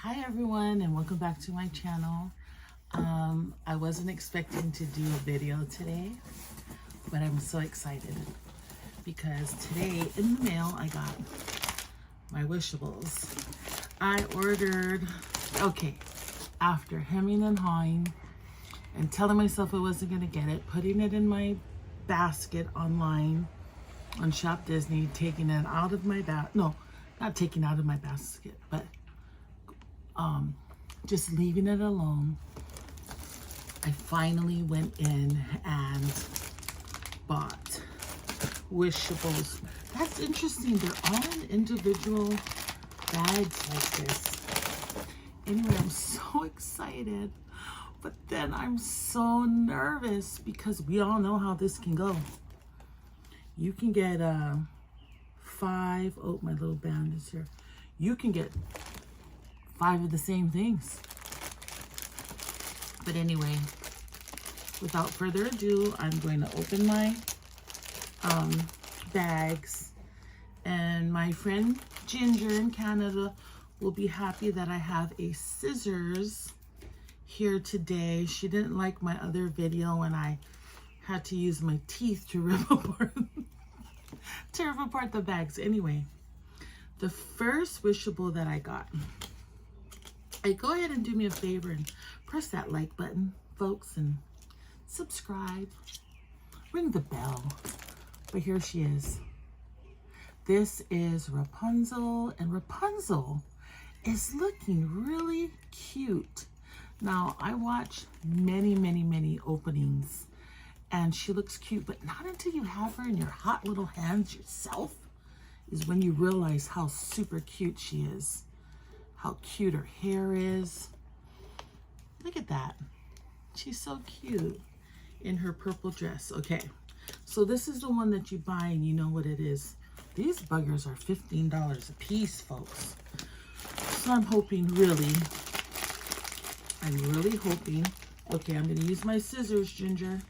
Hi everyone, and welcome back to my channel. I wasn't expecting to do a video today, but I'm so excited because today in the mail I got my Wishables. I ordered, after hemming and hawing and telling myself I wasn't gonna get it, putting it in my basket online on Shop Disney, taking it out of my not taking out of my basket, but just leaving it alone. I finally went in and bought Wishables. That's interesting. They're all in individual bags like this. Anyway, I'm so excited, but then I'm so nervous because we all know how this can go. You can get five, oh, my little band is here. You can get 5 of the same things. But anyway, without further ado, I'm going to open my bags, and my friend Ginger in Canada will be happy that I have a scissors here today. She didn't like my other video when I had to use my teeth to rip apart the bags. Anyway, the first Wishable that I got, hey, go ahead and do me a favor and press that like button, folks, and subscribe. Ring the bell. But here she is. This is Rapunzel, and Rapunzel is looking really cute. Now, I watch many openings, and she looks cute, but not until you have her in your hot little hands yourself is when you realize how super cute she is. How cute her hair is. Look at that. She's so cute in her purple dress. Okay, so this is the one that you buy and you know what it is. These buggers are $15 a piece, folks. So I'm really hoping. Okay, I'm gonna use my scissors, Ginger.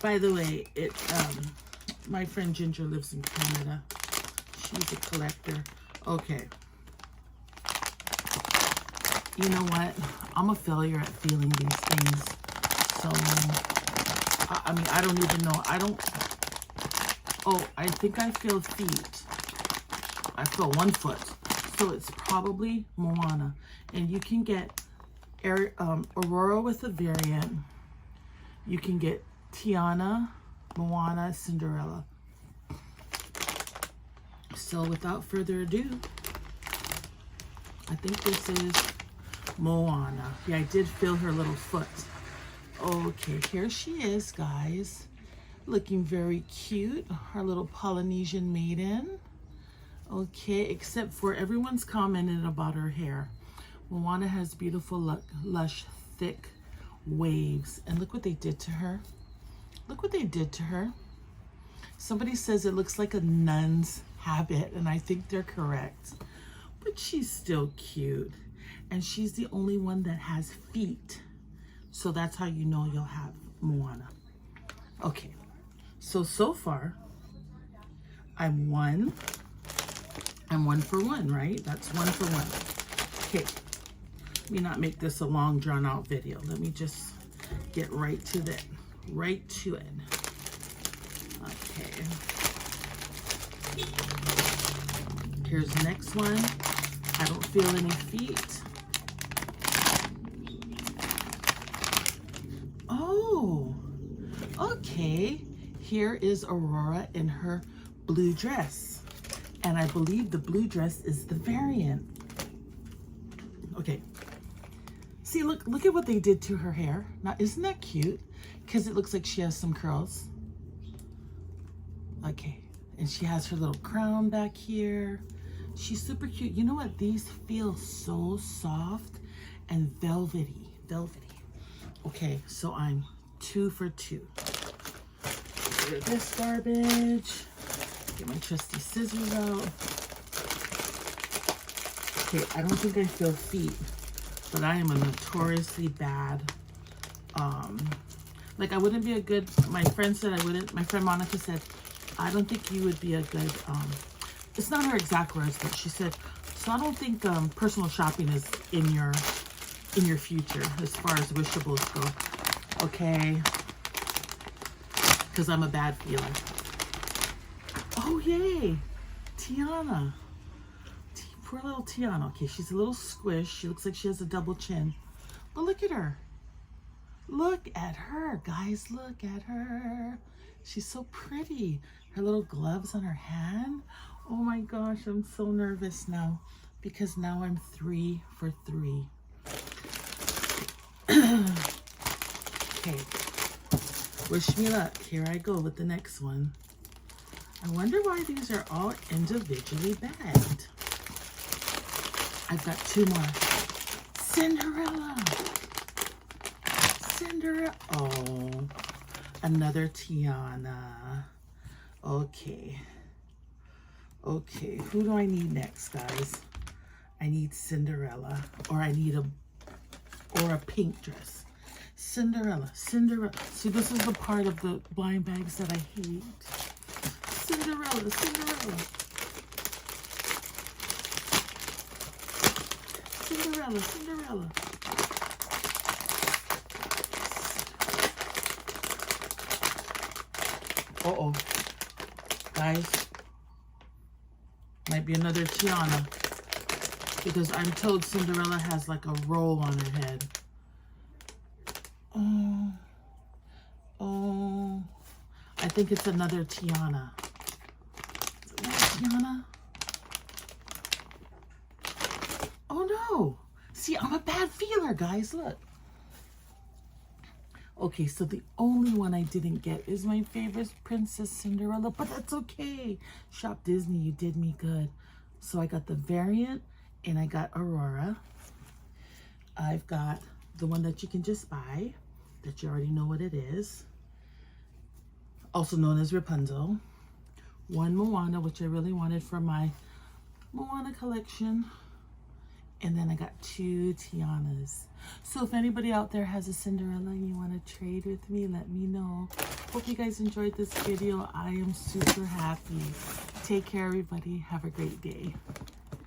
By the way, my friend Ginger lives in Canada. She's a collector. Okay. You know what? I'm a failure at feeling these things. So, I mean, I don't even know. I think I feel feet. I feel 1 foot. So it's probably Moana. And you can get Aurora with a variant. You can get Tiana, Moana, Cinderella. So without further ado, I think this is Moana. Yeah, I did feel her little foot. Okay, here she is, guys. Looking very cute. Our little Polynesian maiden. Okay, except for everyone's commented about her hair. Moana has beautiful, lush, thick waves. And look what they did to her. Look what they did to her. Somebody says it looks like a nun's habit, and I think they're correct. But she's still cute. And she's the only one that has feet. So that's how you know you'll have Moana. Okay. So far, I'm one for one, right? That's 1 for 1. Okay. Let me not make this a long drawn out video. Let me just get right to it. Okay. Here's the next one. I don't feel any feet. Oh, okay. Here is Aurora in her blue dress. And I believe the blue dress is the variant. Okay. See, look at what they did to her hair. Now, isn't that cute? Because it looks like she has some curls. Okay. And she has her little crown back here. She's super cute. You know what? These feel so soft and velvety. Okay, so I'm 2 for 2. Get rid of this garbage. Get my trusty scissors out. Okay, I don't think I feel feet, but I am a notoriously bad, like I wouldn't be a good, my friend said I wouldn't, my friend Monica said, I don't think you would be a good it's not her exact words, but she said, so I don't think personal shopping is in your future as far as Wishables go. Okay. Because I'm a bad feeler. Oh, yay. Tiana. Poor little Tiana. Okay, she's a little squish. She looks like she has a double chin. But look at her. Look at her, guys. Look at her. She's so pretty. Her little gloves on her hand. Oh my gosh, I'm so nervous now because now I'm 3 for 3. Okay. Wish me luck. Here I go with the next one. I wonder why these are all individually bagged. I've got 2 more. Cinderella. Cinderella. Oh, another Tiana. Okay. Okay, who do I need next, guys? I need Cinderella, or I need a pink dress. Cinderella, Cinderella. See, this is the part of the blind bags that I hate. Cinderella, Cinderella. Cinderella, Cinderella. Uh-oh. Guys, might be another Tiana. Because I'm told Cinderella has like a roll on her head. Oh. I think it's another Tiana. Is it another Tiana? Oh no. See, I'm a bad feeler, guys. Look. Okay, so the only one I didn't get is my favorite Princess Cinderella, but that's okay. Shop Disney, you did me good. So I got the variant, and I got Aurora. I've got the one that you can just buy, that you already know what it is, also known as Rapunzel. 1 Moana, which I really wanted for my Moana collection. And then I got 2 Tianas. So if anybody out there has a Cinderella and you want to trade with me, let me know. Hope you guys enjoyed this video. I am super happy. Take care, everybody. Have a great day.